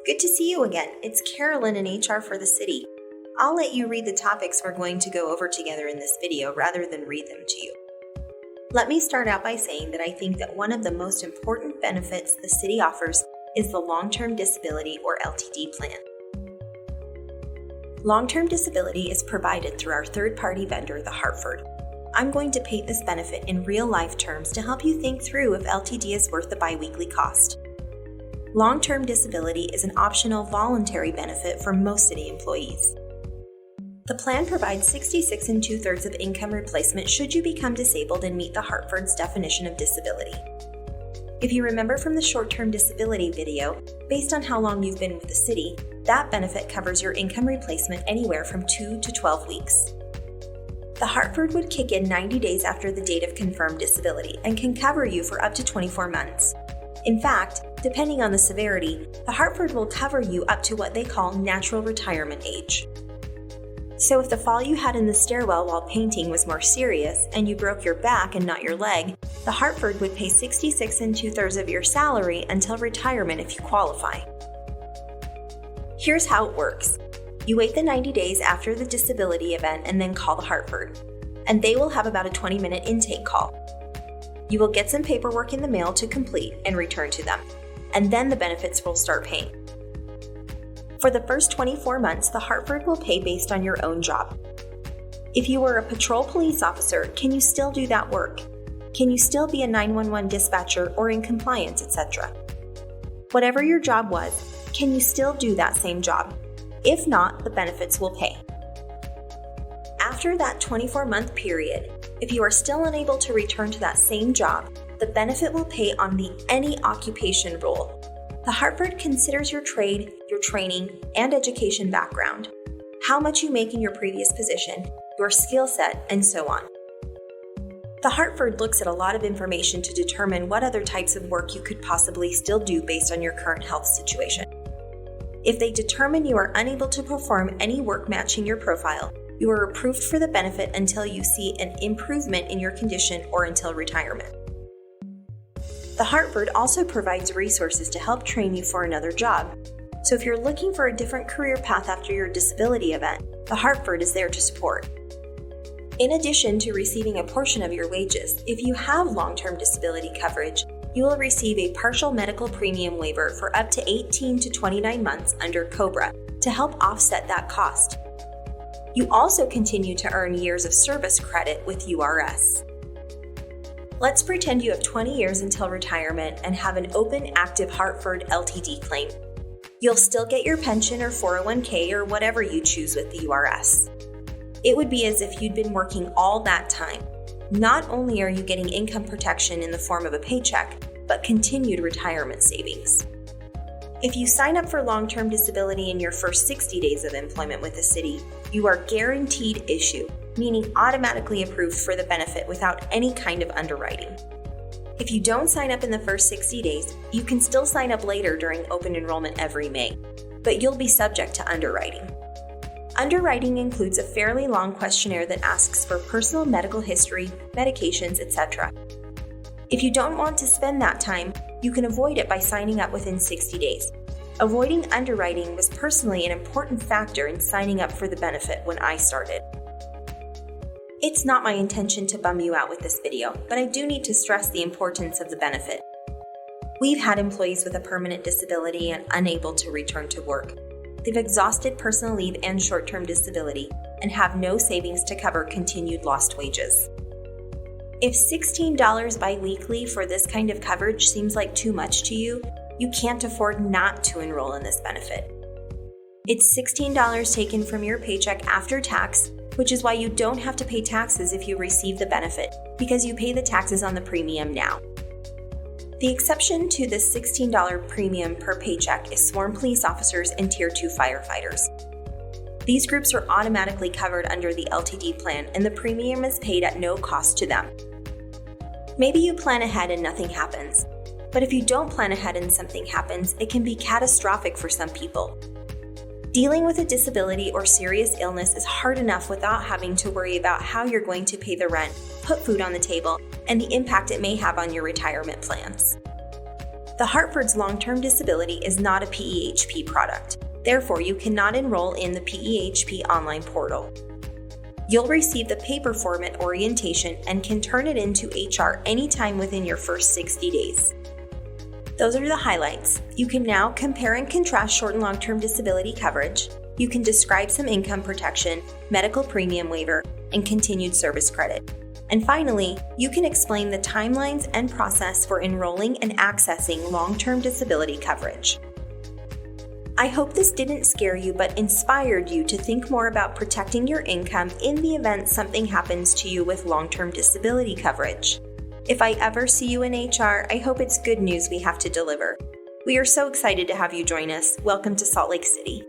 Good to see you again. It's Carolyn in HR for the city. I'll let you read the topics we're going to go over together in this video rather than read them to you. Let me start out by saying that I think that one of the most important benefits the city offers is the Long-Term Disability or LTD plan. Long-term disability is provided through our third-party vendor, the Hartford. I'm going to paint this benefit in real-life terms to help you think through if LTD is worth the biweekly cost. Long-term disability is an optional voluntary benefit for most city employees. The plan provides 66 2/3 of income replacement should you become disabled and meet the Hartford's definition of disability. If you remember from the short-term disability video, based on how long you've been with the city, that benefit covers your income replacement anywhere from 2 to 12 weeks. The Hartford would kick in 90 days after the date of confirmed disability and can cover you for up to 24 months. In fact, depending on the severity, the Hartford will cover you up to what they call natural retirement age. So if the fall you had in the stairwell while painting was more serious and you broke your back and not your leg, the Hartford would pay 66 2/3 of your salary until retirement if you qualify. Here's how it works. You wait the 90 days after the disability event and then call the Hartford, and they will have about a 20-minute intake call. You will get some paperwork in the mail to complete and return to them, and then the benefits will start paying. For the first 24 months, the Hartford will pay based on your own job. If you were a patrol police officer, can you still do that work? Can you still be a 911 dispatcher or in compliance, etc.? Whatever your job was, can you still do that same job? If not, the benefits will pay. After that 24-month period, if you are still unable to return to that same job, the benefit will pay on the any occupation rule. The Hartford considers your trade, your training, and education background, how much you make in your previous position, your skill set, and so on. The Hartford looks at a lot of information to determine what other types of work you could possibly still do based on your current health situation. If they determine you are unable to perform any work matching your profile, you are approved for the benefit until you see an improvement in your condition or until retirement. The Hartford also provides resources to help train you for another job. So if you're looking for a different career path after your disability event, the Hartford is there to support. In addition to receiving a portion of your wages, if you have long-term disability coverage, you will receive a partial medical premium waiver for up to 18 to 29 months under COBRA to help offset that cost. You also continue to earn years of service credit with URS. Let's pretend you have 20 years until retirement and have an open, active Hartford LTD claim. You'll still get your pension or 401k or whatever you choose with the URS. It would be as if you'd been working all that time. Not only are you getting income protection in the form of a paycheck, but continued retirement savings. If you sign up for long-term disability in your first 60 days of employment with the city, you are guaranteed issue, meaning automatically approved for the benefit without any kind of underwriting. If you don't sign up in the first 60 days, you can still sign up later during open enrollment every May, but you'll be subject to underwriting. Underwriting includes a fairly long questionnaire that asks for personal medical history, medications, etc. If you don't want to spend that time, you can avoid it by signing up within 60 days. Avoiding underwriting was personally an important factor in signing up for the benefit when I started. It's not my intention to bum you out with this video, but I do need to stress the importance of the benefit. We've had employees with a permanent disability and unable to return to work. They've exhausted personal leave and short-term disability and have no savings to cover continued lost wages. If $16 biweekly for this kind of coverage seems like too much to you, you can't afford not to enroll in this benefit. It's $16 taken from your paycheck after tax, which is why you don't have to pay taxes if you receive the benefit, because you pay the taxes on the premium now. The exception to this $16 premium per paycheck is sworn police officers and Tier 2 firefighters. These groups are automatically covered under the LTD plan, and the premium is paid at no cost to them. Maybe you plan ahead and nothing happens, but if you don't plan ahead and something happens, it can be catastrophic for some people. Dealing with a disability or serious illness is hard enough without having to worry about how you're going to pay the rent, put food on the table, and the impact it may have on your retirement plans. The Hartford's long-term disability is not a PEHP product. Therefore, you cannot enroll in the PEHP online portal. You'll receive the paper format orientation and can turn it into HR anytime within your first 60 days. Those are the highlights. You can now compare and contrast short and long-term disability coverage. You can describe some income protection, medical premium waiver, and continued service credit. And finally, you can explain the timelines and process for enrolling and accessing long-term disability coverage. I hope this didn't scare you but inspired you to think more about protecting your income in the event something happens to you with long-term disability coverage. If I ever see you in HR, I hope it's good news we have to deliver. We are so excited to have you join us. Welcome to Salt Lake City.